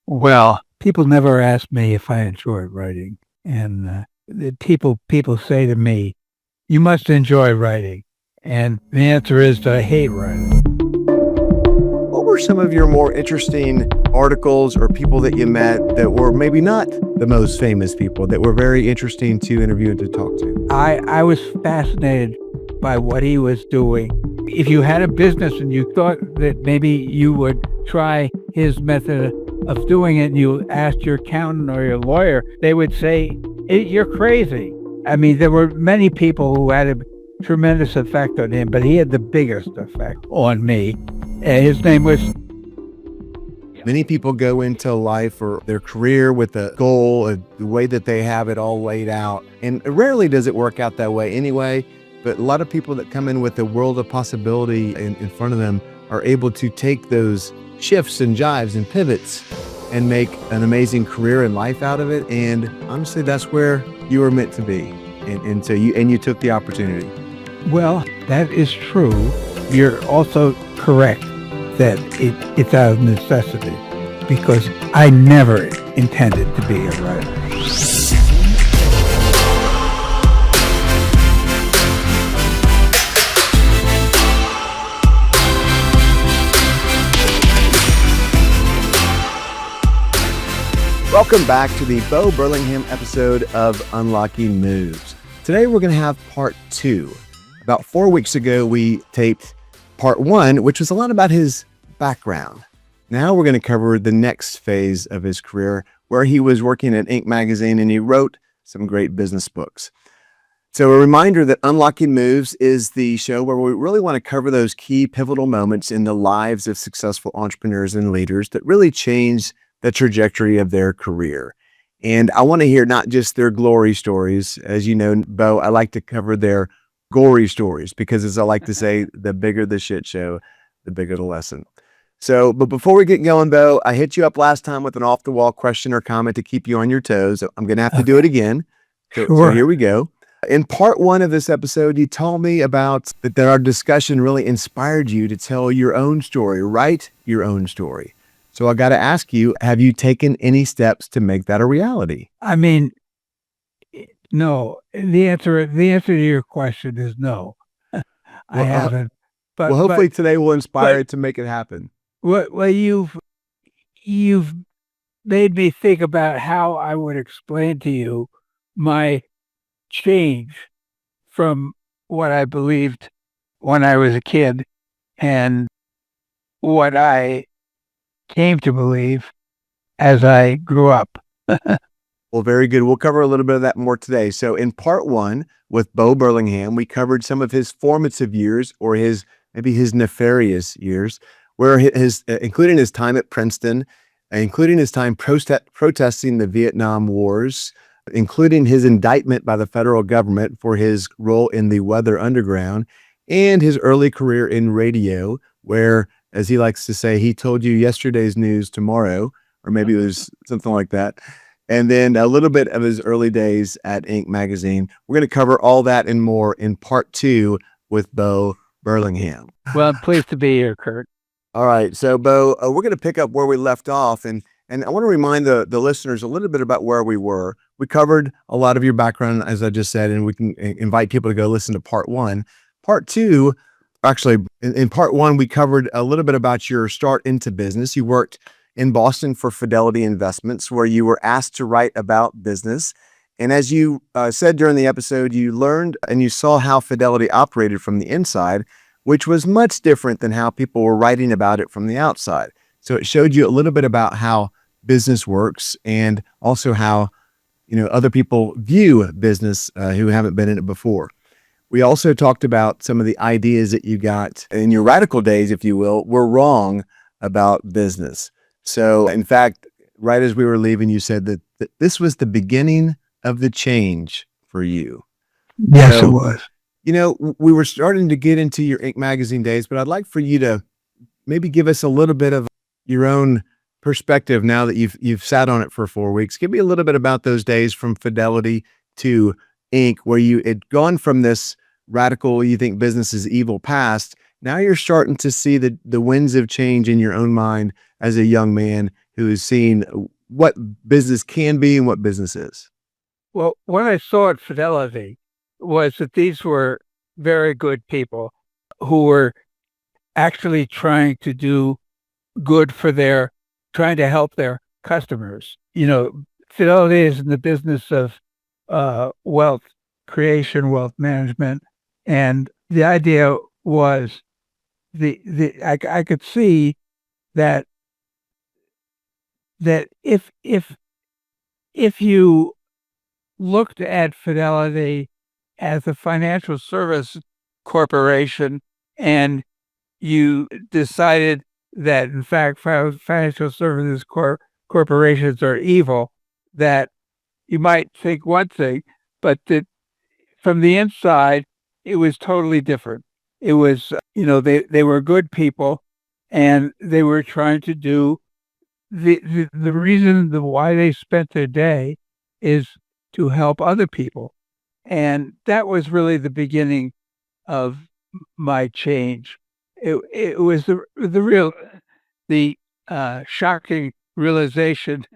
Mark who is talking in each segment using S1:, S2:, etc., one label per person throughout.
S1: Well, people never ask me if I enjoy writing, and the people say to me, "You must enjoy writing," and the answer is that I hate writing.
S2: What were some of your more interesting articles or people that you met that were maybe not the most famous people that were very interesting to interview and to talk to?
S1: I was fascinated by what he was doing. If you had a business and you thought that maybe you would try his method of doing it, and you asked your accountant or your lawyer, they would say, "You're crazy." I mean, there were many people who had a tremendous effect on him, but he had the biggest effect on me. His name was
S2: Many people go into life or their career with a goal, the way that they have it all laid out. And rarely does it work out that way anyway. But a lot of people that come in with a world of possibility in front of them are able to take those shifts and jives and pivots and make an amazing career and life out of it. And honestly, that's where you were meant to be. And so you took the opportunity.
S1: Well, that is true. You're also correct that it's out of necessity, because I never intended to be a writer.
S2: Welcome back to the Bo Burlingham episode of Unlocking Moves. Today we're going to have part 2. About 4 weeks ago, we taped part 1, which was a lot about his background. Now we're going to cover the next phase of his career, where he was working at Inc. magazine and he wrote some great business books. So a reminder that Unlocking Moves is the show where we really want to cover those key pivotal moments in the lives of successful entrepreneurs and leaders that really change the trajectory of their career. And I want to hear not just their glory stories. As you know, Bo, I like to cover their gory stories because, as I like to say, the bigger the shit show, the bigger the lesson. So, but before we get going, Bo, I hit you up last time with an off-the-wall question or comment to keep you on your toes. I'm going to have to do it again. So
S1: Sure.
S2: here we go. In part 1 of this episode, you told me about that our discussion really inspired you to tell your own story, write your own story. So I got to ask you, have you taken any steps to make that a reality?
S1: I mean, no. The answer to your question is no. I
S2: Well,
S1: haven't. But
S2: Well, hopefully today will inspire
S1: but-
S2: it to make it happen.
S1: well, you've made me think about how I would explain to you my change from what I believed when I was a kid and what I came to believe as I grew up.
S2: Well, very good. We'll cover a little bit of that more today. So in part 1 with Bo Burlingham, we covered some of his formative years, or maybe his nefarious years, where including his time at Princeton, including his time protesting the Vietnam Wars, including his indictment by the federal government for his role in the Weather Underground, and his early career in radio, where, as he likes to say, he told you yesterday's news tomorrow, or maybe it was something like that. And then a little bit of his early days at Inc. magazine. We're going to cover all that and more in part 2 with Bo Burlingham.
S1: Well, I'm pleased to be here, Kurt.
S2: All right. So, Bo, we're going to pick up where we left off. And I want to remind the listeners a little bit about where we were. We covered a lot of your background, as I just said, and we can invite people to go listen to part 1. Part 2, actually, in part 1, we covered a little bit about your start into business. You worked in Boston for Fidelity Investments, where you were asked to write about business. And as you said during the episode, you learned and you saw how Fidelity operated from the inside, which was much different than how people were writing about it from the outside. So it showed you a little bit about how business works and also how, other people view business who haven't been in it before. We also talked about some of the ideas that you got in your radical days, if you will, were wrong about business. So, in fact, right as we were leaving, you said that this was the beginning of the change for you.
S1: Yes, it was.
S2: We were starting to get into your Inc. magazine days, but I'd like for you to maybe give us a little bit of your own perspective now that you've sat on it for 4 weeks. Give me a little bit about those days from Fidelity to Inc., where you had gone from this radical, you think business is evil past. Now you're starting to see the winds of change in your own mind as a young man who has seen what business can be and what business is?
S1: Well, what I saw at Fidelity was that these were very good people who were actually trying to do good for trying to help their customers. Fidelity is in the business of wealth creation, wealth management. And the idea was I could see that if you looked at Fidelity as a financial service corporation and you decided that in fact financial services corporations are evil, that you might think one thing, but that from the inside it was totally different. It was, they were good people, and they were trying to do the reason why they spent their day is to help other people. And that was really the beginning of my change. It was the shocking realization,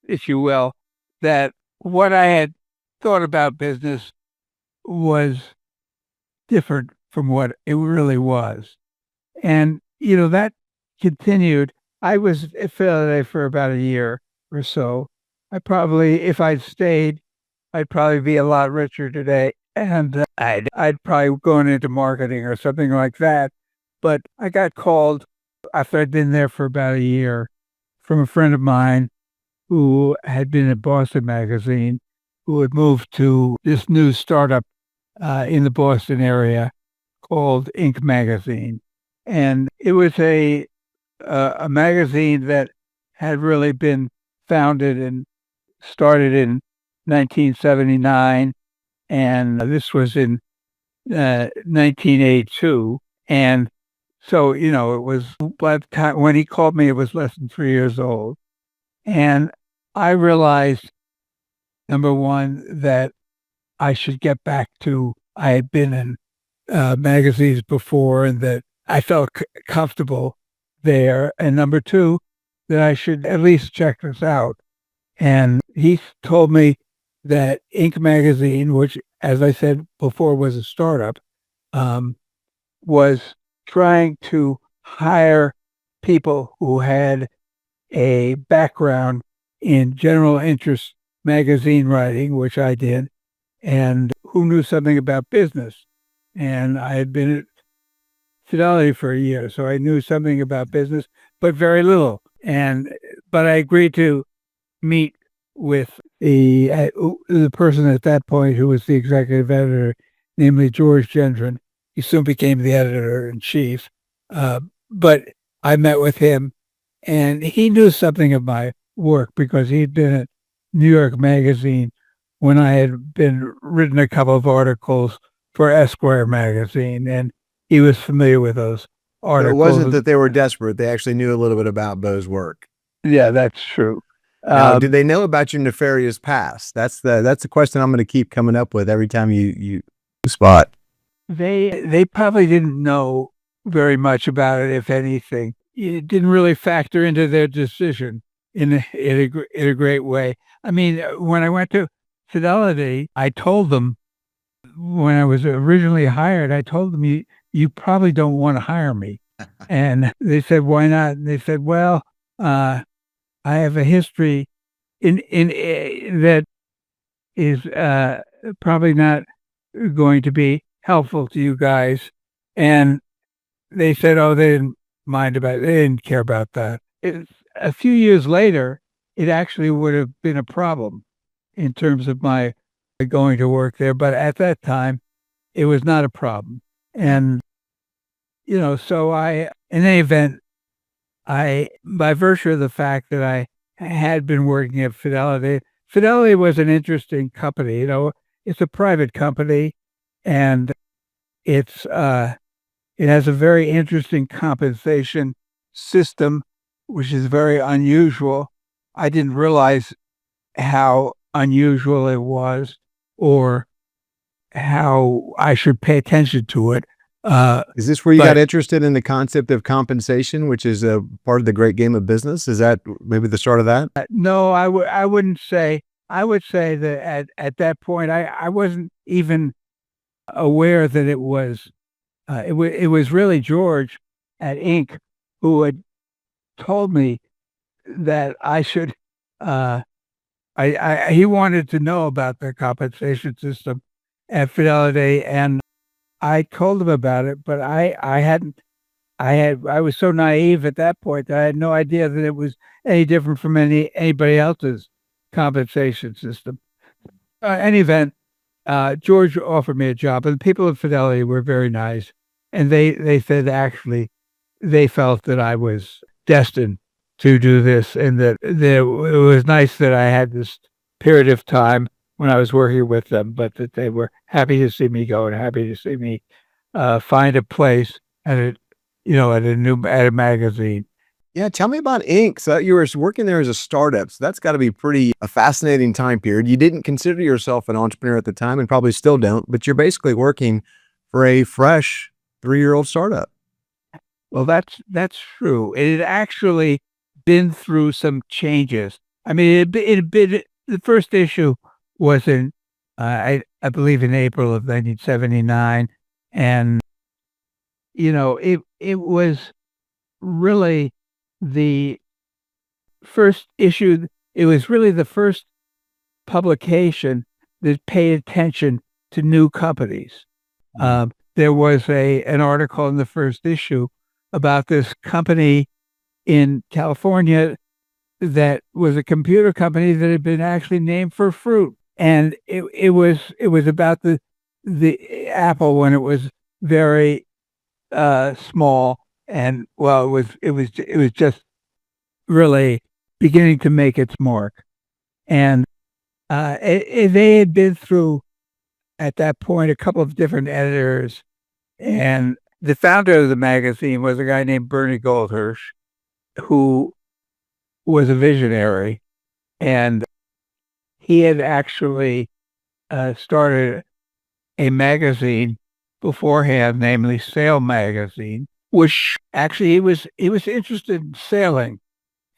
S1: if you will, that what I had thought about business was different from what it really was. And, that continued. I was at Philadelphia for about a year or so. If I'd stayed, I'd probably be a lot richer today. And I'd probably gone into marketing or something like that. But I got called after I'd been there for about a year from a friend of mine who had been at Boston Magazine, who had moved to this new startup in the Boston area called Inc. Magazine. And it was a magazine that had really been founded and started in 1979. And this was in 1982. And so, it was, by the time when he called me, it was less than 3 years old. And I realized, number one, that I should get back to, I had been in magazines before and that I felt comfortable there. And number two, that I should at least check this out. And he told me that Inc. Magazine, which, as I said before, was a startup, was trying to hire people who had a background in general interest magazine writing, which I did, and who knew something about business. And I had been at Fidelity for a year, so I knew something about business, but very little. But I agreed to meet with the person at that point who was the executive editor, namely George Gendron. He soon became the editor-in-chief. But I met with him, and he knew something of my work because he'd been at New York Magazine when I had written a couple of articles for Esquire magazine, and he was familiar with those articles.
S2: It wasn't that they were desperate. They actually knew a little bit about Bo's work.
S1: Yeah, that's true.
S2: Now, did they know about your nefarious past? That's the question I'm going to keep coming up with every time you spot.
S1: They probably didn't know very much about it, if anything. It didn't really factor into their decision in a great way. I mean, when I went to Fidelity, I told them, when I was originally hired, I told them, you probably don't want to hire me. And they said, why not? And they said, well, I have a history in that is probably not going to be helpful to you guys. And they said, oh, they didn't mind about it. They didn't care about that. A few years later, it actually would have been a problem in terms of my going to work there. But at that time, it was not a problem. And, so in any event, by virtue of the fact that I had been working at Fidelity was an interesting company. It's a private company, and it has a very interesting compensation system, which is very unusual. I didn't realize how unusual it was or how I should pay attention to it
S2: Is this where you
S1: but
S2: got interested in the concept of compensation, which is a part of the great game of business? Is that maybe the start of that?
S1: no, I wouldn't say. I would say that at that point, I wasn't even aware that it was. It was really George at Inc. who had told me that I should. Uh, he wanted to know about the compensation system at Fidelity, and I told him about it, but I hadn't. I was so naive at that point that I had no idea that it was any different from anybody else's compensation system. Any event, George offered me a job, and the people at Fidelity were very nice, and they said actually they felt that I was destined to do this, and that it was nice that I had this period of time when I was working with them, but that they were happy to see me go and happy to see me find a place at a at a magazine.
S2: Yeah, tell me about Inc. So you were working there as a startup. So that's got to be pretty a fascinating time period. You didn't consider yourself an entrepreneur at the time and probably still don't, but you're basically working for a fresh 3-year-old startup.
S1: Well, that's true. It had actually been through some changes. I mean, it had been the first issue was in I believe in April of 1979, and it was really the first issue. It was really the first publication that paid attention to new companies. There was an article in the first issue about this company in California that was a computer company that had been actually named for fruit, and it was about the Apple when it was very small, and well, it was just really beginning to make its mark, and they had been through at that point a couple of different editors, and the founder of the magazine was a guy named Bernie Goldhirsch, who was a visionary, and he had actually started a magazine beforehand, namely Sail Magazine, which actually he was interested in sailing,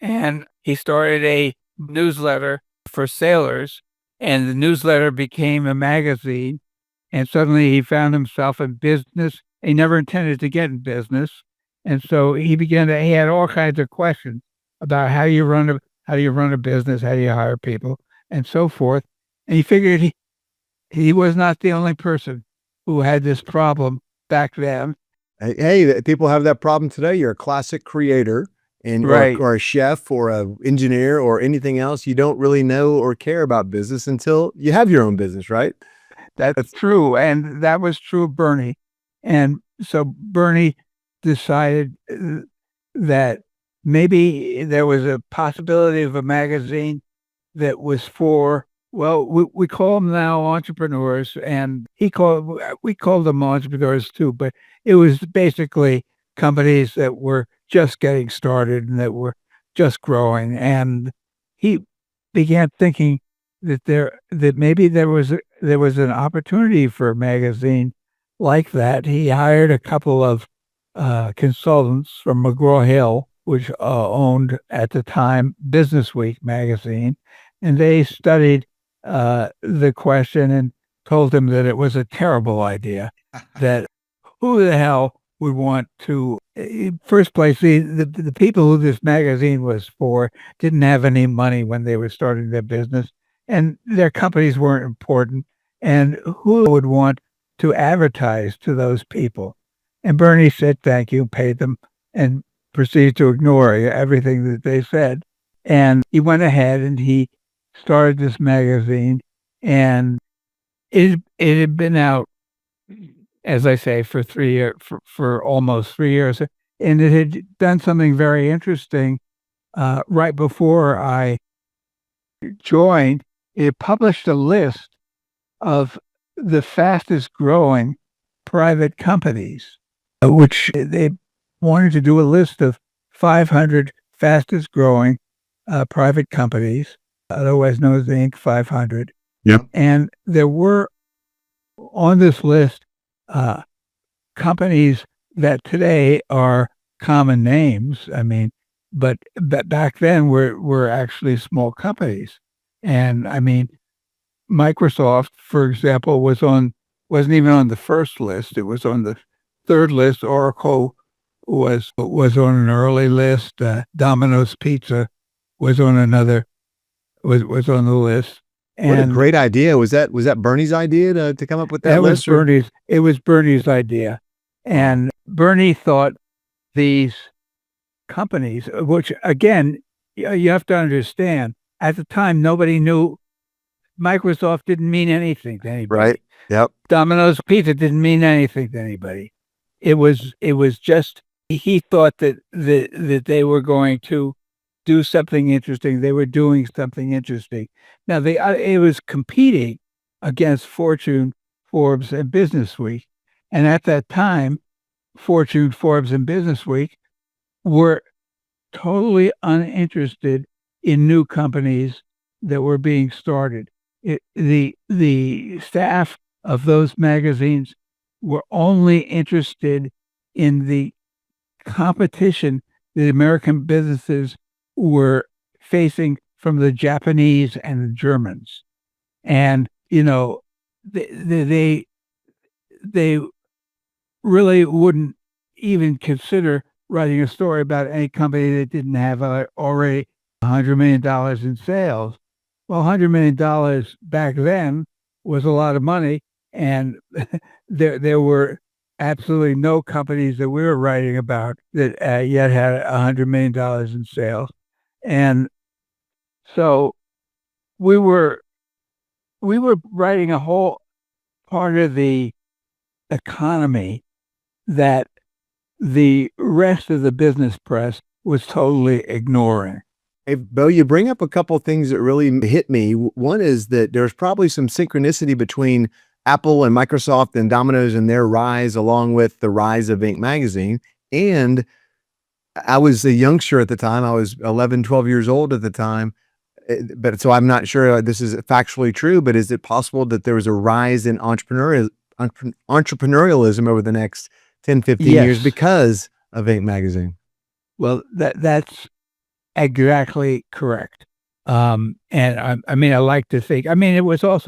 S1: and he started a newsletter for sailors, and the newsletter became a magazine, and suddenly he found himself in business. He never intended to get in business, and so he had all kinds of questions about how do you run a business, how do you hire people, and so forth. And he figured he was not the only person who had this problem back then.
S2: Hey, people have that problem today. You're a classic creator and
S1: Right.
S2: or a chef or a engineer or anything else. You don't really know or care about business until you have your own business, right?
S1: That's true, and that was true of Bernie. And so Bernie decided that maybe there was a possibility of a magazine that was for, well, we call them now entrepreneurs, and we call them entrepreneurs too, but it was basically companies that were just getting started and that were just growing. And he began thinking that maybe there was an opportunity for a magazine like that. He hired a couple of consultants from McGraw-Hill, which owned at the time Business Week magazine, and they studied the question and told him that it was a terrible idea. That who the hell would want to? In first place, the people who this magazine was for didn't have any money when they were starting their business, and their companies weren't important. And who would want to advertise to those people? And Bernie said thank you, paid them, and proceeded to ignore everything that they said. And he went ahead and he started this magazine, and it had been out, as I say, for 3 years, for almost 3 years, and it had done something very interesting. Right before I joined, it published a list of the fastest growing private companies, which they wanted to do a list of 500 fastest growing private companies, otherwise known as the Inc. 500.
S2: Yep.
S1: And there were on this list companies that today are common names. I mean, but back then were actually small companies. And I mean, Microsoft, for example, wasn't even on the first list. It was on the third list. Oracle was on an early list. Domino's Pizza was on another was on the list.
S2: What a
S1: And
S2: great idea. Was that Bernie's idea to come up with that
S1: that was
S2: list? Or?
S1: Bernie's. It was Bernie's idea, and Bernie thought these companies, which again, you have to understand, at the time nobody knew. Microsoft didn't mean anything to anybody.
S2: Right. Yep.
S1: Domino's Pizza didn't mean anything to anybody. It was just he thought that they were going to do something interesting. They were doing something interesting. Now it was competing against Fortune, Forbes, and Business Week, and at that time, Fortune, Forbes, and Business Week were totally uninterested in new companies that were being started. The staff of those magazines were only interested in the competition that American businesses were facing from the Japanese and the Germans. And, they really wouldn't even consider writing a story about any company that didn't have already $100 million in sales. Well, $100 million back then was a lot of money, and there were absolutely no companies that we were writing about that yet had $100 million in sales. And so we were writing a whole part of the economy that the rest of the business press was totally ignoring.
S2: Hey, Bo, you bring up a couple of things that really hit me. One is that there's probably some synchronicity between Apple and Microsoft and Domino's and their rise, along with the rise of Inc. magazine. And I was a youngster at the time. I was 11, 12 years old at the time. But so I'm not sure this is factually true, but is it possible that there was a rise in entrepreneurialism over the next 10, 15 years
S1: Yes.
S2: because of Inc. magazine?
S1: Well, that's exactly correct. And I mean, I like to think, I mean, it was a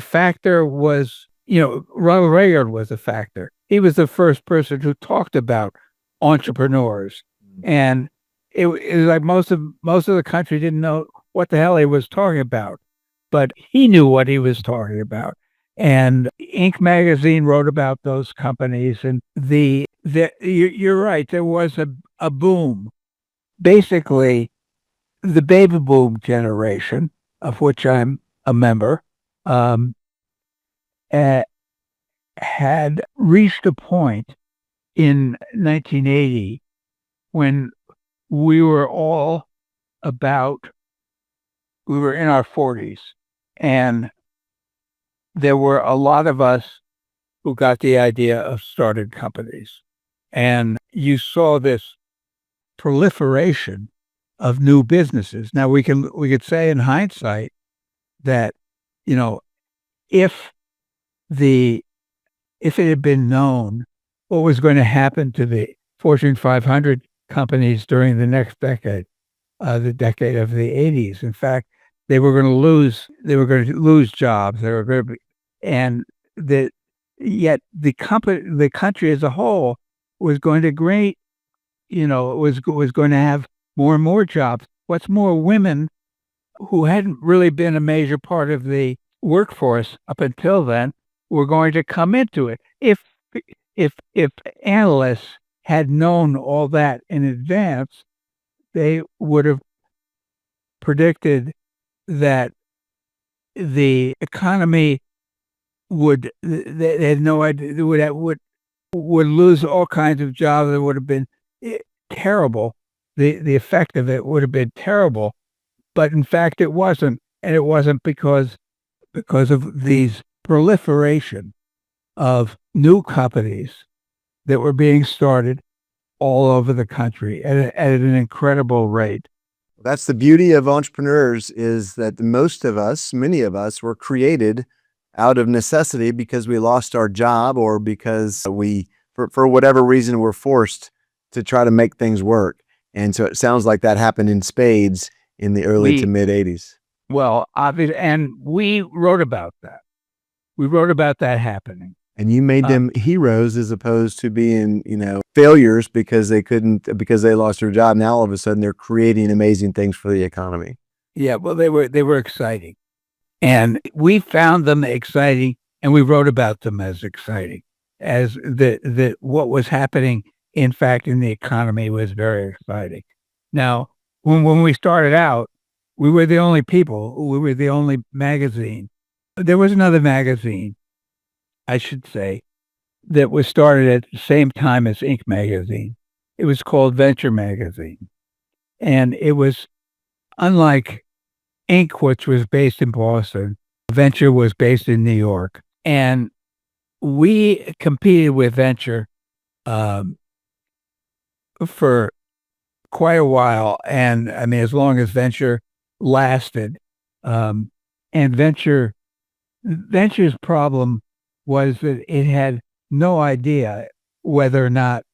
S1: factor. Ronald Reagan was a factor. He was the first person who talked about entrepreneurs. And it was like most of the country didn't know what the hell he was talking about, but he knew what he was talking about. And Inc. magazine wrote about those companies, and you're right, there was a boom. Basically, the baby boom generation, of which I'm a member, had reached a point in 1980 when we were in our 40s, and there were a lot of us who got the idea of started companies. And you saw this proliferation of new businesses. Now we could say in hindsight that, if it had been known what was going to happen to the Fortune 500 companies during the next decade, the decade of the 80s. In fact, they were going to lose jobs. Yet the country as a whole was going to was going to have more and more jobs. What's more, women who hadn't really been a major part of the workforce up until then were going to come into it. If analysts had known all that in advance, they would have predicted that the economy they had no idea would lose all kinds of jobs. It would have been terrible. The effect of it would have been terrible, but in fact it wasn't, and it wasn't because of these proliferation of new companies that were being started all over the country at an incredible rate.
S2: That's the beauty of entrepreneurs, is that many of us were created out of necessity because we lost our job or because for whatever reason, we're forced to try to make things work. And so it sounds like that happened in spades in the early to mid 80s.
S1: Well, obviously, and we wrote about that. We wrote about that happening.
S2: And you made them heroes as opposed to being, failures because they lost their job. Now all of a sudden they're creating amazing things for the economy.
S1: Yeah, well, they were exciting, and we found them exciting, and we wrote about them as exciting, as the what was happening, in fact, in the economy was very exciting. Now, when we started out, we were the only people. We were the only magazine. There was another magazine, I should say, that was started at the same time as Inc. magazine. It was called Venture magazine, and it was unlike Inc., which was based in Boston. Venture was based in New York, and we competed with Venture for quite a while, and I mean, as long as Venture lasted. And Venture's problem was that it had no idea whether or not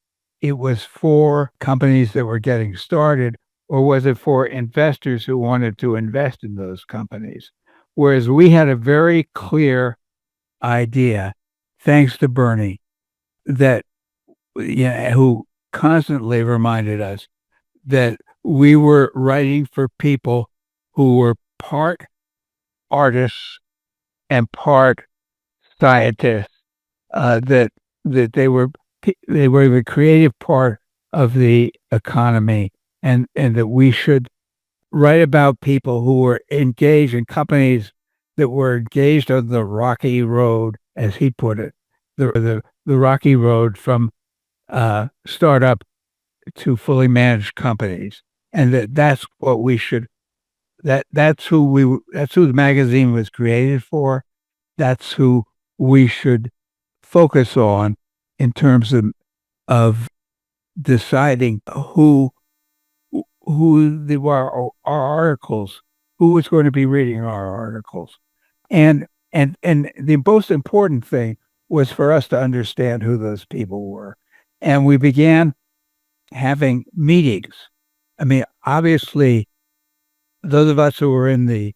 S1: it was for companies that were getting started or was it for investors who wanted to invest in those companies. Whereas we had a very clear idea, thanks to Bernie, that who constantly reminded us that we were writing for people who were part artists and part scientists, that they were the creative part of the economy, and that we should write about people who were engaged in companies that were engaged on the rocky road, as he put it, the rocky road from startup to fully managed companies, and that's what we should. That's who the magazine was created for. That's who we should focus on in terms of deciding who our articles, who is going to be reading our articles, and the most important thing was for us to understand who those people were, and we began having meetings. I mean, obviously, those of us who were in the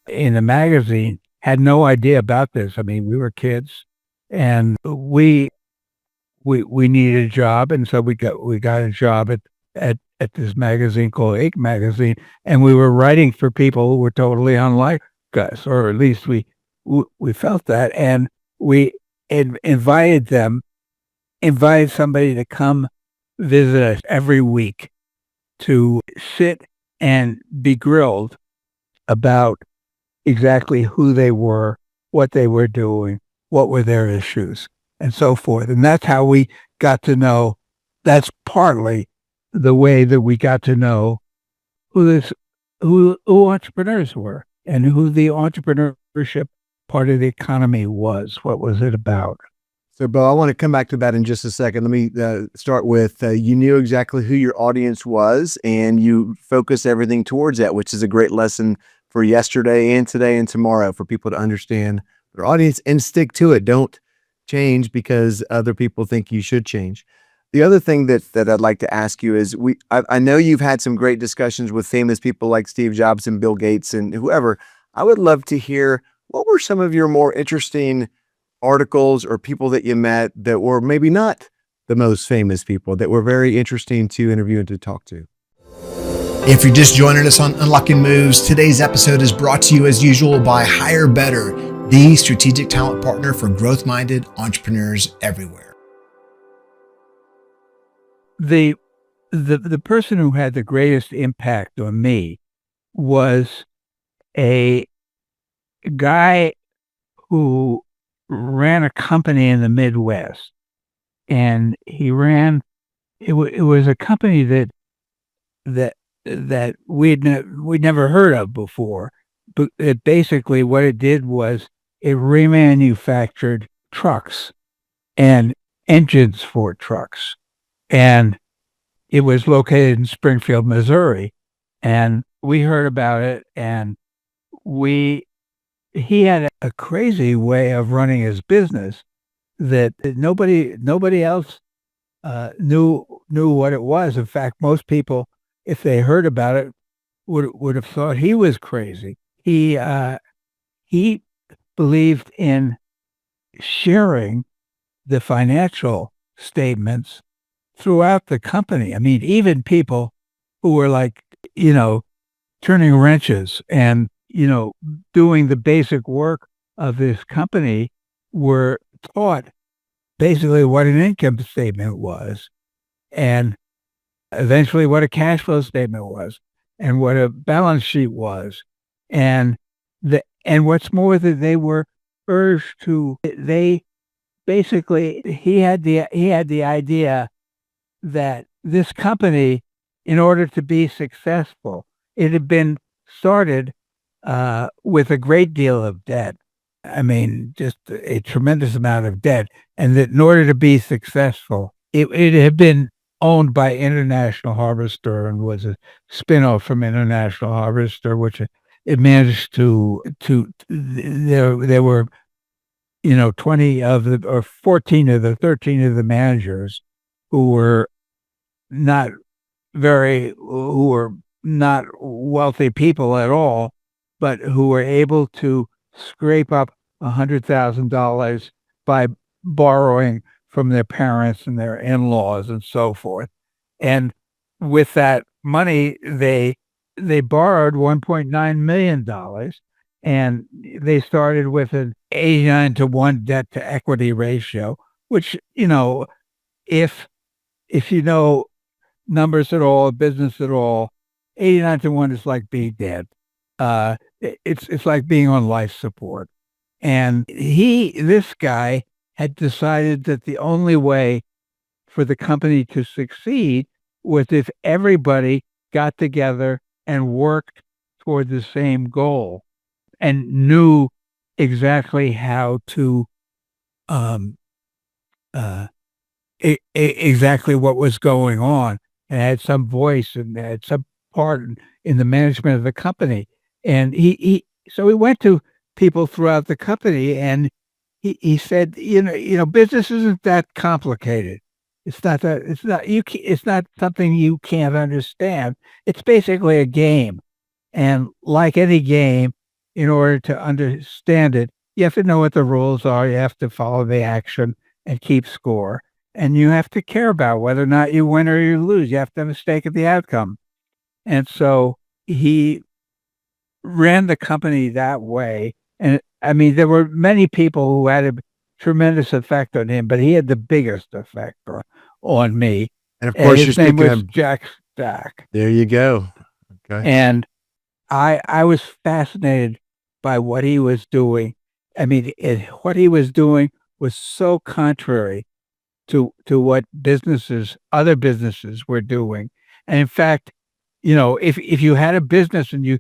S1: magazine had no idea about this. I mean, we were kids, and we needed a job, and so we got a job at this magazine called Inc. magazine, and we were writing for people who were totally unlike us, or at least we felt that, and we invited somebody to come visit us every week to sit and be grilled about exactly who they were, what they were doing, what were their issues, and so forth. And that's how we got to know, that's partly the way that we got to know who entrepreneurs were and who the entrepreneurship part of the economy was. What was it about?
S2: So, Bo, I want to come back to that in just a second. Let me start with, you knew exactly who your audience was, and you focused everything towards that, which is a great lesson for yesterday and today and tomorrow for people to understand their audience and stick to it. Don't change because other people think you should change. The other thing that I'd like to ask you is, I know you've had some great discussions with famous people like Steve Jobs and Bill Gates and whoever. I would love to hear, what were some of your more interesting articles or people that you met that were maybe not the most famous people that were very interesting to interview and to talk to?
S3: If you're just joining us on Unlocking Moves, today's episode is brought to you as usual by HireBetter, the strategic talent partner for growth-minded entrepreneurs everywhere.
S1: The person who had the greatest impact on me was a guy who ran a company in the Midwest, and he ran. It was a company that we'd never heard of before, but basically what it did was it remanufactured trucks and engines for trucks, and it was located in Springfield, Missouri, and we heard about it, and we he had a crazy way of running his business that nobody else knew what it was. In fact, most people, if they heard about it, would have thought he was crazy. He believed in sharing the financial statements throughout the company. I mean, even people who were like, you know, turning wrenches and, doing the basic work of this company were taught basically what an income statement was and eventually what a cash flow statement was and what a balance sheet was. And and what's more that they were urged to they basically he had the idea that this company, in order to be successful, it had been started with a great deal of debt. I mean, just a tremendous amount of debt. And that in order to be successful, it had been owned by International Harvester and was a spin-off from International Harvester, which it managed there were 20 of the or 14 of the 13 of the managers who were not who were not wealthy people at all, but who were able to scrape up $100,000 by borrowing from their parents and their in-laws and so forth. And with that money, they borrowed $1.9 million, and they started with an 89-to-1 debt to equity ratio, which, if you know numbers at all, business at all, 89-to-1 is like being dead. It's like being on life support. And this guy had decided that the only way for the company to succeed was if everybody got together and worked toward the same goal and knew exactly how to exactly what was going on and had some voice and had some part in the management of the company. And so he went to people throughout the company and he said, business isn't that complicated. It's not something you can't understand. It's basically a game. And like any game, in order to understand it, you have to know what the rules are. You have to follow the action and keep score. And you have to care about whether or not you win or you lose. You have to have a stake in the outcome. And so he ran the company that way. And I mean, there were many people who had a tremendous effect on him, but he had the biggest effect on me.
S2: And of course,
S1: his name was Jack Stack.
S2: There you go. Okay.
S1: And I was fascinated by what he was doing. I mean, what he was doing was so contrary to what other businesses were doing. And in fact, if you had a business and you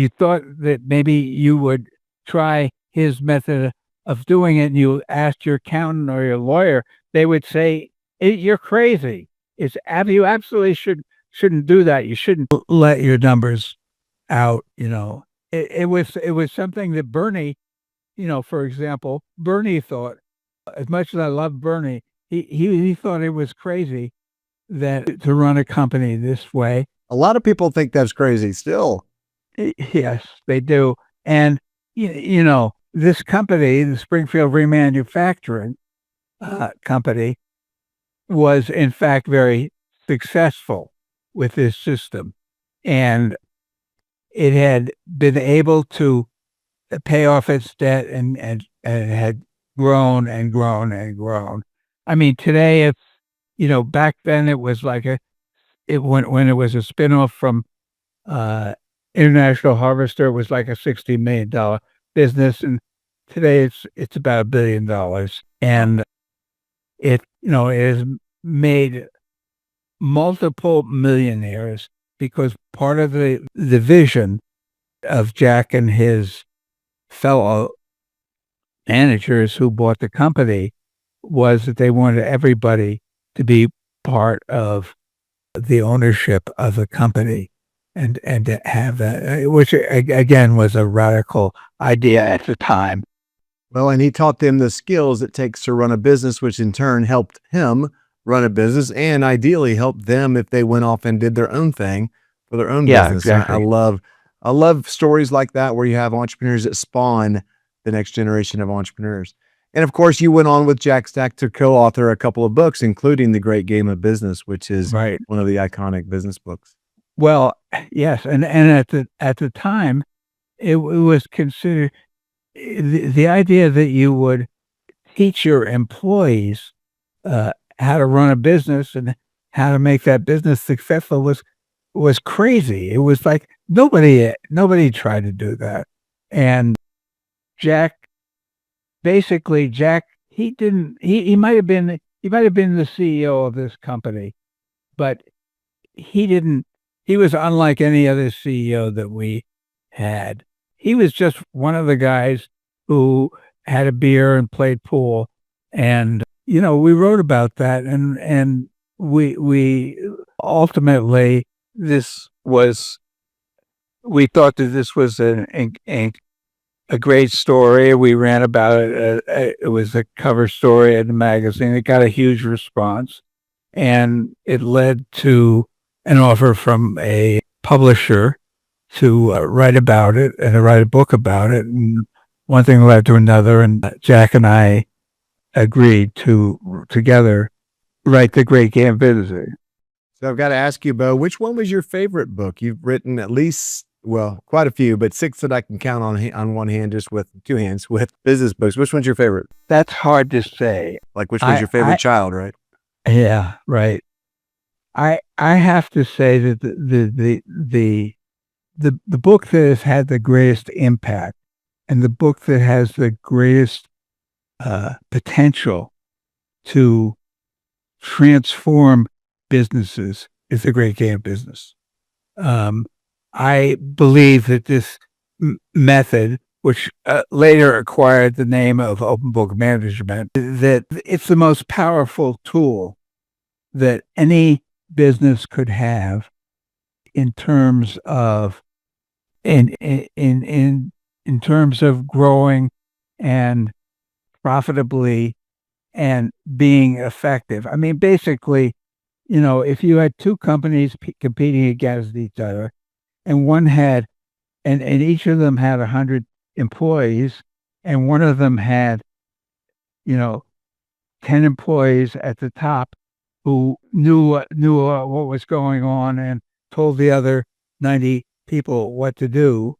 S1: thought that maybe you would try his method of doing it and you asked your accountant or your lawyer, they would say, you're crazy. You absolutely shouldn't do that. You shouldn't let your numbers out. It was something that Bernie, for example, Bernie thought, as much as I love Bernie, he thought it was crazy that to run a company this way.
S2: A lot of people think that's crazy still.
S1: Yes, they do. And, this company, the Springfield Remanufacturing Company, was in fact very successful with this system. And it had been able to pay off its debt and had grown and grown and grown. I mean, today it's, back then it was like when it was a spinoff from International Harvester, it was like a $60 million business. And today it's about $1 billion. And it has made multiple millionaires because part of the vision of Jack and his fellow managers who bought the company was that they wanted everybody to be part of the ownership of the company. and to have that, which again was a radical idea at the time.
S2: Well, and he taught them the skills it takes to run a business, which in turn helped him run a business and ideally helped them if they went off and did their own thing for their own
S1: Yeah,
S2: business. And
S1: exactly.
S2: I love stories like that where you have entrepreneurs that spawn the next generation of entrepreneurs. And of course, you went on with Jack Stack to co-author a couple of books, including The Great Game of Business, which is
S1: Right.
S2: one of the iconic business books.
S1: Well, yes, and at the time, it was considered the idea that you would teach your employees how to run a business and how to make that business successful was crazy. It was like nobody tried to do that. And Jack, basically, he didn't. He might have been the CEO of this company, but he didn't. He was unlike any other CEO that we had. He was just one of the guys who had a beer and played pool, and we wrote about that, and we ultimately we thought that this was a great story. We ran about it. It was a cover story in the magazine. It got a huge response, and it led to an offer from a publisher to write about it and to write a book about it. And one thing led to another, and Jack and I agreed to together write The Great Game of Business.
S2: So I've got to ask you, Bo, which one was your favorite book? You've written at least, well, quite a few, but 6 that I can count on one hand, just with 2 hands, with business books. Which one's your favorite?
S1: That's hard to say.
S2: Like, which one's your favorite child, right?
S1: Yeah, right. I have to say that the book that has had the greatest impact and the book that has the greatest potential to transform businesses is The Great Game of Business. I believe that this method, which later acquired the name of open book management, that it's the most powerful tool that any business could have in terms of in terms of growing and profitably and being effective. I mean, basically, if you had 2 companies competing against each other, and one had, and each of them had 100 employees, and one of them had, 10 employees at the top who knew what was going on and told the other 90 people what to do,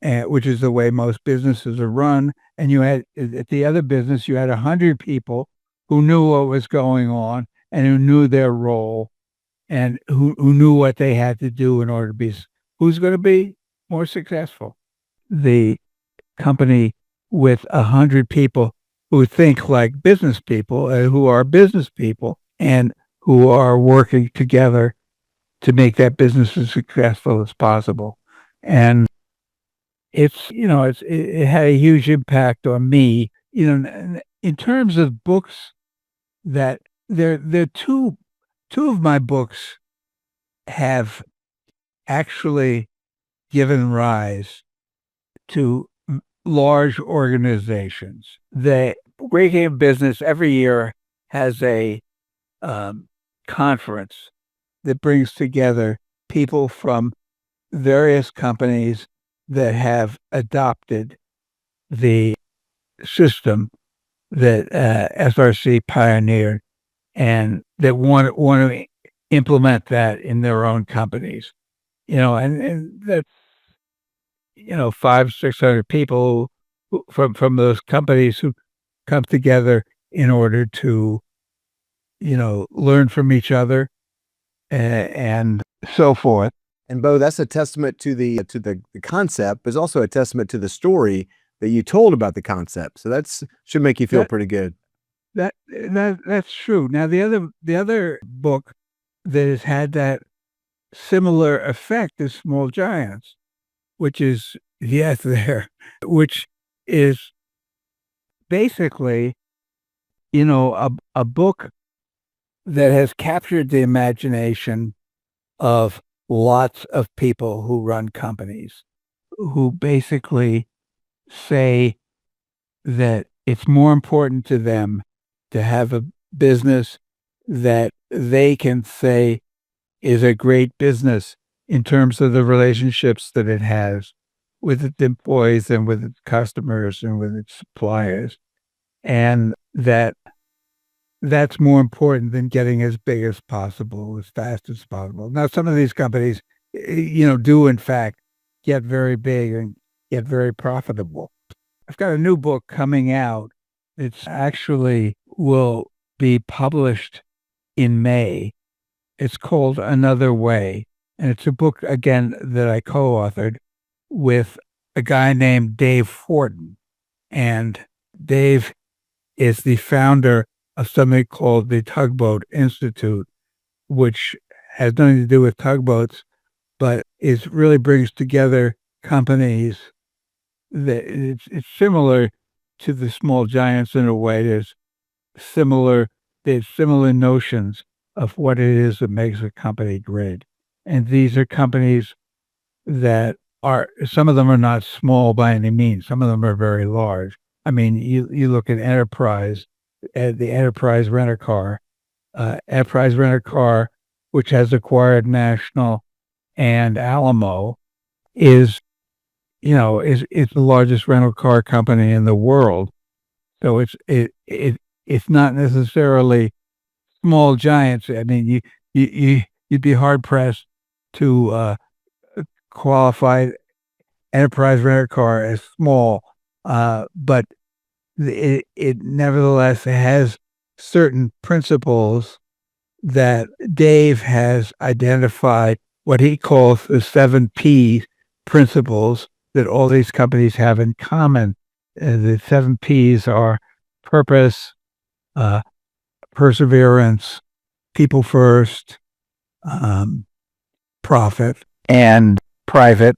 S1: which is the way most businesses are run. And you had, at the other business, you had 100 people who knew what was going on and who knew their role and who knew what they had to do in order to be, who's going to be more successful. The company with 100 people who think like business people, who are business people, and who are working together to make that business as successful as possible. And it had a huge impact on me. In terms of books, that there two of my books have actually given rise to large organizations. The Great Game Business every year has a conference that brings together people from various companies that have adopted the system that SRC pioneered and that want to implement that in their own companies. And that's 500-600 people from those companies who come together in order to learn from each other and so forth.
S2: And Bo, that's a testament to the concept, but it's also a testament to the story that you told about the concept. So that's should make you feel pretty good.
S1: That's true. Now the other book that has had that similar effect is Small Giants, which is which is basically a book that has captured the imagination of lots of people who run companies who basically say that it's more important to them to have a business that they can say is a great business in terms of the relationships that it has with its employees and with its customers and with its suppliers. And that's more important than getting as big as possible, as fast as possible. Now, some of these companies, do in fact get very big and get very profitable. I've got a new book coming out. It's actually will be published in May. It's called Another Way. And it's a book, again, that I co-authored with a guy named Dave Horton. And Dave is the founder of something called the Tugboat Institute, which has nothing to do with tugboats, but it really brings together companies that it's similar to the Small Giants in a way. There's similar notions of what it is that makes a company great. And these are companies that some of them are not small by any means. Some of them are very large. I mean, you look at Enterprise, the Enterprise Rent-A-Car, which has acquired National and Alamo, is the largest rental car company in the world. So it's not necessarily small giants. I mean, you'd be hard pressed to qualify Enterprise Rent-A-Car as small, but it nevertheless has certain principles that Dave has identified, what he calls the 7 P principles that all these companies have in common. The 7 Ps are purpose, perseverance, people first, profit, and private,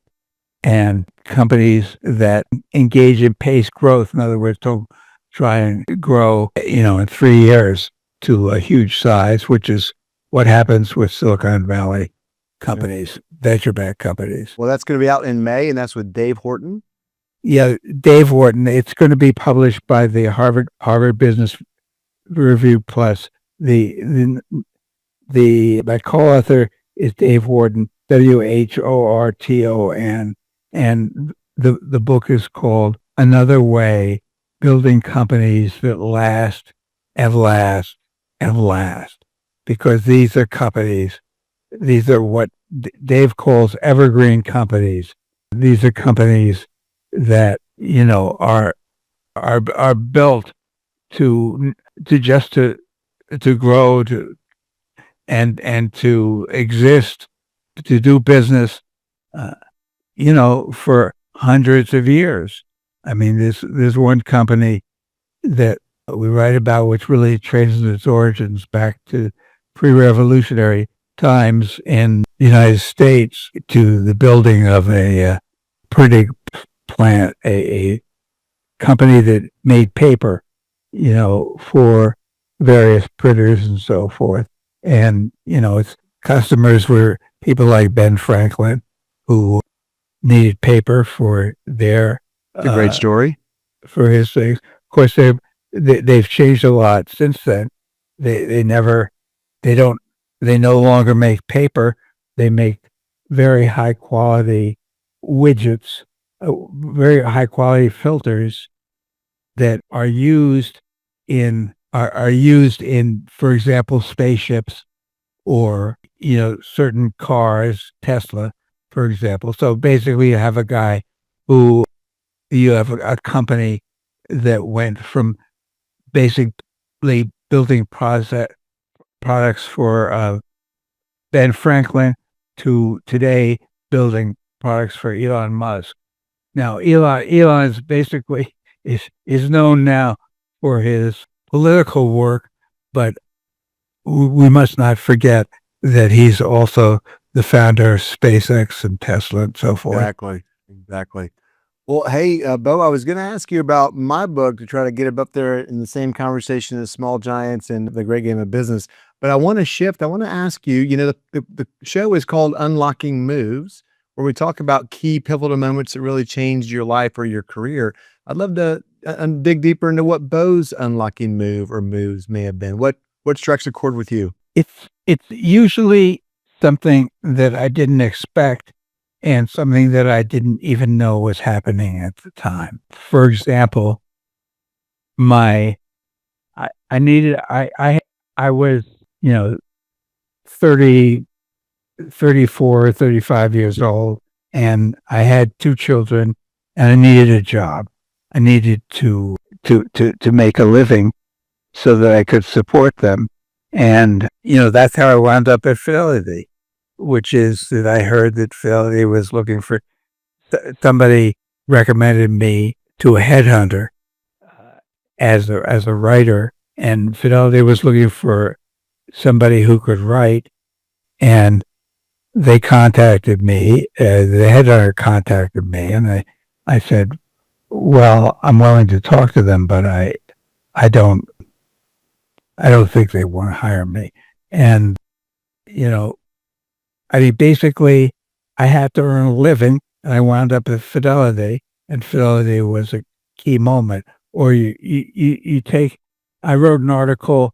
S1: and companies that engage in paced growth. In other words, don't try and grow, in 3 years to a huge size, which is what happens with Silicon Valley companies, venture-backed companies.
S2: Well, that's going to be out in May, and that's with Dave Horton.
S1: Yeah, Dave Horton. It's going to be published by the Harvard Business Review Plus. My co-author is Dave Horton, Whorton, and the book is called Another Way: Building Companies That Last and Last and Last. Because these are companies. These are what Dave calls evergreen companies. These are companies that are built to grow and to exist, to do business, for hundreds of years. I mean, there's one company that we write about which really traces its origins back to pre-revolutionary times in the United States, to the building of a printing plant, a company that made paper, for various printers and so forth. And, its customers were people like Ben Franklin, who needed paper for their...
S2: It's a great story.
S1: For his things. Of course, they've changed a lot since then. They no longer make paper. They make very high quality widgets, very high quality filters that are used in, for example, spaceships or, certain cars, Tesla, for example. So basically you have a company that went from basically building products for Ben Franklin to today building products for Elon Musk. Now, Elon is basically is known now for his political work, but we must not forget that he's also the founder of SpaceX and Tesla and so forth.
S2: Exactly. Well, hey, Bo, I was going to ask you about my book to try to get it up there in the same conversation as Small Giants and The Great Game of Business. But I want to shift. I want to ask you, the show is called Unlocking Moves, where we talk about key pivotal moments that really changed your life or your career. I'd love to dig deeper into what Bo's unlocking move or moves may have been. What strikes a chord with you?
S1: It's usually something that I didn't expect and something that I didn't even know was happening at the time. For example, my I needed I was, 30, 34, 35 years old, and I had two children, and I needed a job. I needed to make a living so that I could support them. And, that's how I wound up at Fidelity, which is that I heard that Fidelity was looking for somebody recommended me to a headhunter as a writer, and Fidelity was looking for somebody who could write, and they contacted me. The headhunter contacted me, and I said, "Well, I'm willing to talk to them, but I don't think they want to hire me." And basically, I had to earn a living, and I wound up at Fidelity, and Fidelity was a key moment. Or you take. I wrote an article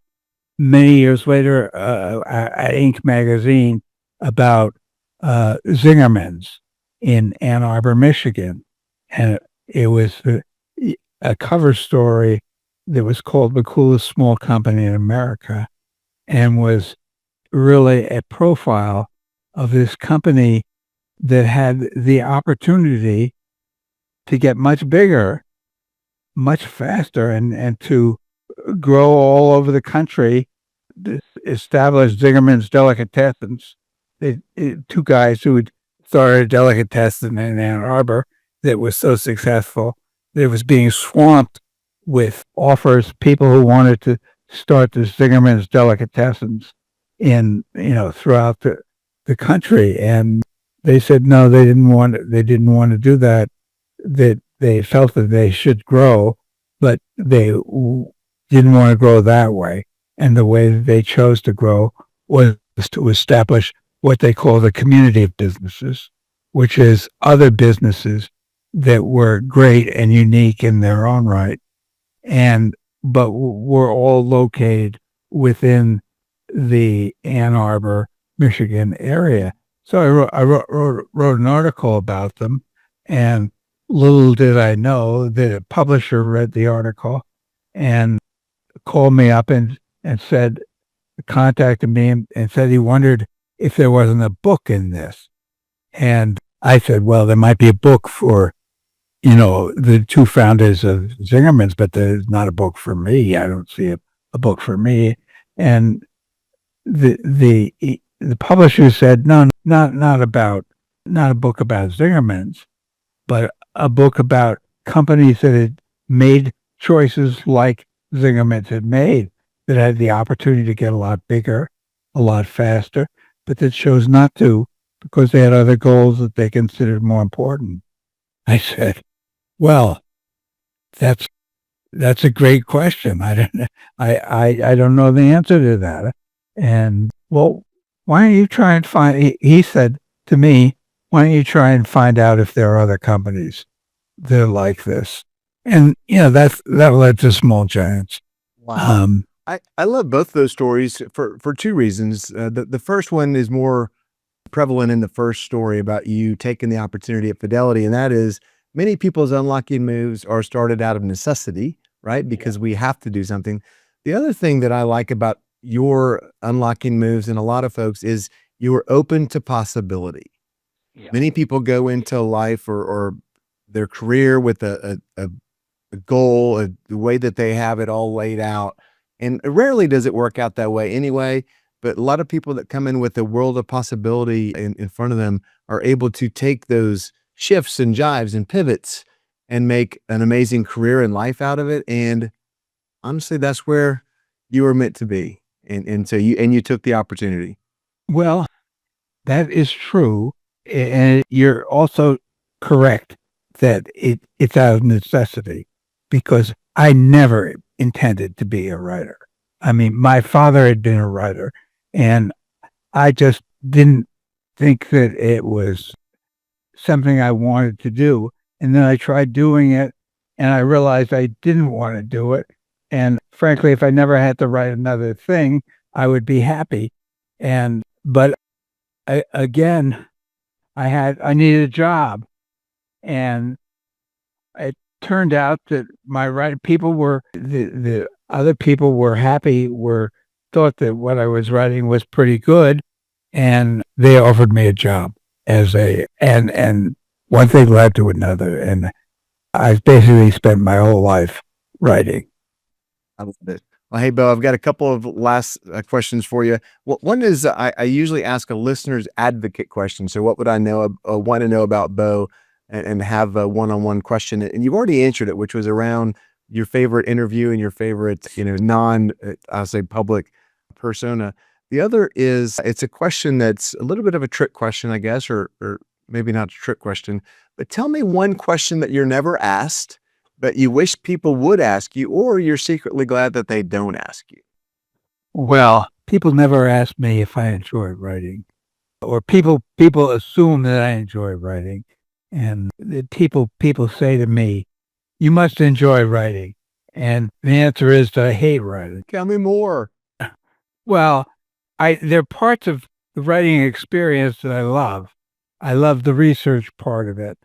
S1: many years later at Inc. magazine about Zingerman's in Ann Arbor, Michigan, and it was a cover story that was called "The Coolest Small Company in America," and was really a profile of this company that had the opportunity to get much bigger, much faster, and to grow all over the country. This established Zingerman's Delicatessens. Two guys who had started a delicatessen in Ann Arbor that was so successful that it was being swamped with offers, people who wanted to start the Zingerman's Delicatessens throughout the country. And they said no, they didn't want to do that, that they felt that they should grow, but they didn't want to grow that way. And the way that they chose to grow was to establish what they call the community of businesses, which is other businesses that were great and unique in their own right, but were all located within the Ann Arbor, Michigan area. So I wrote an article about them, and little did I know that a publisher read the article and called me up and contacted me and said he wondered if there wasn't a book in this. And I said, well, there might be a book for, the two founders of Zingerman's, but there's not a book for me. I don't see a book for me. And the publisher said, no, not a book about Zingerman's, but a book about companies that had made choices like Zingerman's had made, that had the opportunity to get a lot bigger, a lot faster, but that chose not to because they had other goals that they considered more important. I said, well, that's a great question. I don't know the answer to that. And well, why don't you try and find, he said to me, why don't you try and find out if there are other companies that are like this? And, that led to Small Giants.
S2: Wow. I love both those stories for two reasons. The first one is more prevalent in the first story about you taking the opportunity at Fidelity, and that is many people's unlocking moves are started out of necessity, right? Because we have to do something. The other thing that I like about your unlocking moves and a lot of folks is you are open to possibility.
S1: Yeah.
S2: Many people go into life or their career with a goal, the way that they have it all laid out. And rarely does it work out that way anyway. But a lot of people that come in with a world of possibility in front of them are able to take those shifts and jives and pivots and make an amazing career and life out of it. And honestly, that's where you were meant to be. And so you took the opportunity.
S1: Well, that is true. And you're also correct that it's out of necessity, because I never intended to be a writer. I mean, my father had been a writer, and I just didn't think that it was something I wanted to do. And then I tried doing it, and I realized I didn't want to do it. And frankly, if I never had to write another thing, I would be happy. But again, I needed a job, and it turned out that the other people were happy, thought that what I was writing was pretty good, and they offered me a job and one thing led to another, and I've basically spent my whole life writing.
S2: I love it. Well, hey, Bo, I've got a couple of last questions for you. Well, one is I usually ask a listener's advocate question. So what would I want to know about Bo, and have a one-on-one question? And you've already answered it, which was around your favorite interview and your favorite, I'll say public persona. The other is, it's a question that's a little bit of a trick question, I guess, or maybe not a trick question, but tell me one question that you're never asked, but you wish people would ask you, or you're secretly glad that they don't ask you.
S1: Well, people never ask me if I enjoy writing, or people assume that I enjoy writing. And the people say to me, "You must enjoy writing." And the answer is that I hate writing.
S2: Tell me more.
S1: Well, there are parts of the writing experience that I love. I love the research part of it,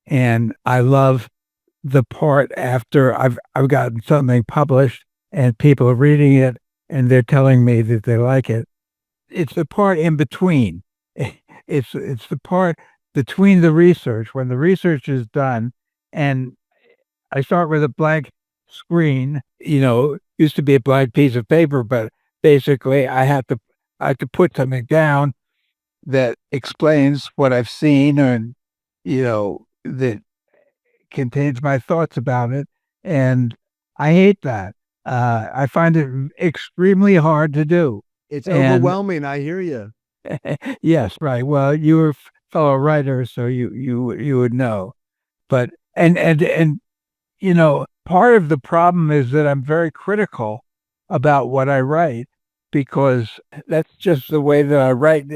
S1: and I love the part after I've gotten something published and people are reading it and they're telling me that they like it. It's the part in between. It's the part between the research, when the research is done and I start with a blank screen. Used to be a blank piece of paper, but basically I have to put something down that explains what I've seen, and that contains my thoughts about it. And I hate that. I find it extremely hard to do.
S2: It's overwhelming. I hear you.
S1: Yes, right. Well, you were a fellow writer, so you would know. But and part of the problem is that I'm very critical about what I write, because that's just the way that I write.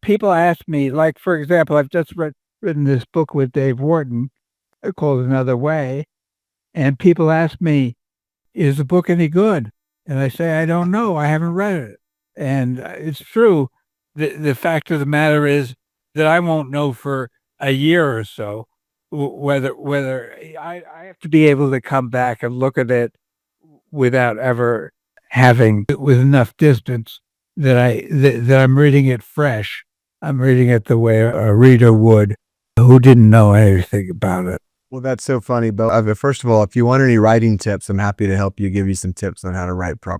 S1: People ask me, like, for example, I've just written this book with Dave Wharton called Another Way, and people ask me, "Is the book any good?" And I say, "I don't know. I haven't read it." And it's true. The fact of the matter is that I won't know for a year or so whether I have to be able to come back and look at it without ever having, with enough distance, that I'm reading it fresh. I'm reading it the way a reader would who didn't know anything about it.
S2: Well, that's so funny, Bo. First of all, if you want any writing tips, I'm happy to help you, give you some tips on how to write a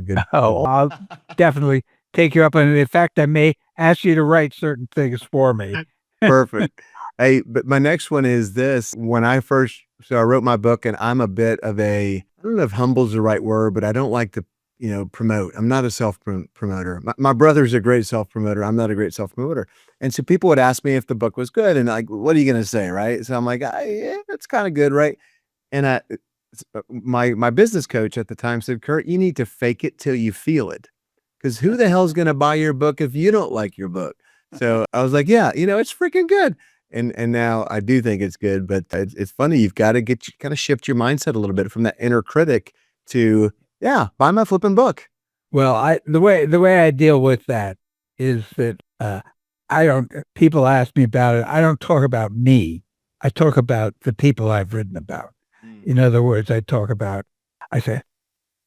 S2: good.
S1: Oh, I'll definitely take you up on it. In fact, I may ask you to write certain things for me.
S2: Perfect. Hey, but my next one is this. So I wrote my book, and I'm a bit of I don't know if humble is the right word, but I don't like to, promote. I'm not a self-promoter. My brother's a great self-promoter. I'm not a great self-promoter. And so people would ask me if the book was good, and like, what are you going to say, right? So I'm like, yeah, it's kind of good, right? And my business coach at the time said, "Kurt, you need to fake it till you feel it, because who the hell's going to buy your book if you don't like your book?" So I was like, yeah, it's freaking good. And now I do think it's good, but it's funny. You've got to kind of shift your mindset a little bit from that inner critic to, yeah, buy my flipping book.
S1: Well, the way I deal with that is that people ask me about it. I don't talk about me. I talk about the people I've written about. In other words, I say,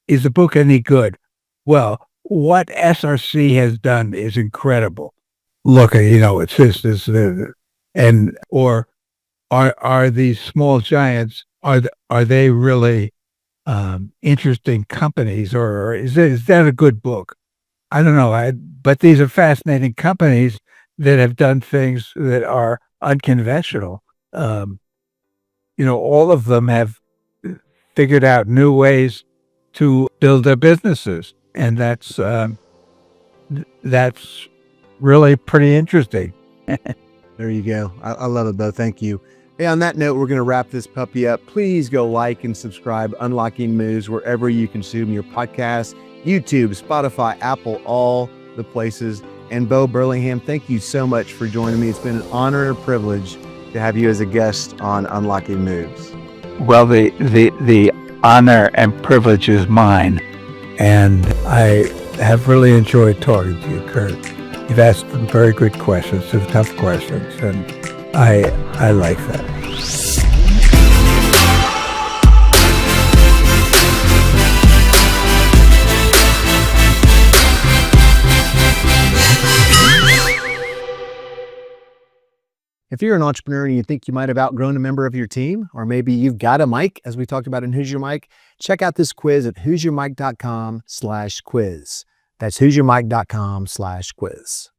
S1: "Is the book any good?" Well, what SRC has done is incredible. Look, it's this, or are these small giants, are they really interesting companies, or is that a good book? I don't know. But these are fascinating companies that have done things that are unconventional. All of them have figured out new ways to build their businesses, and that's really pretty interesting.
S2: There you go. I love it, though. Thank you. Hey, on that note, we're going to wrap this puppy up. Please go like and subscribe Unlocking Moves wherever you consume your podcasts, YouTube, Spotify, Apple, all the places. And Bo Burlingham, thank you so much for joining me. It's been an honor and a privilege to have you as a guest on Unlocking Moves.
S1: Well, the honor and privilege is mine. And I have really enjoyed talking to you, Kurt. You've asked some very good questions, some tough questions, and I like that.
S2: If you're an entrepreneur and you think you might have outgrown a member of your team, or maybe you've got a mic, as we talked about in Who's Your Mic, check out this quiz at who'syourmic.com/quiz. That's who'syourmic.com/quiz.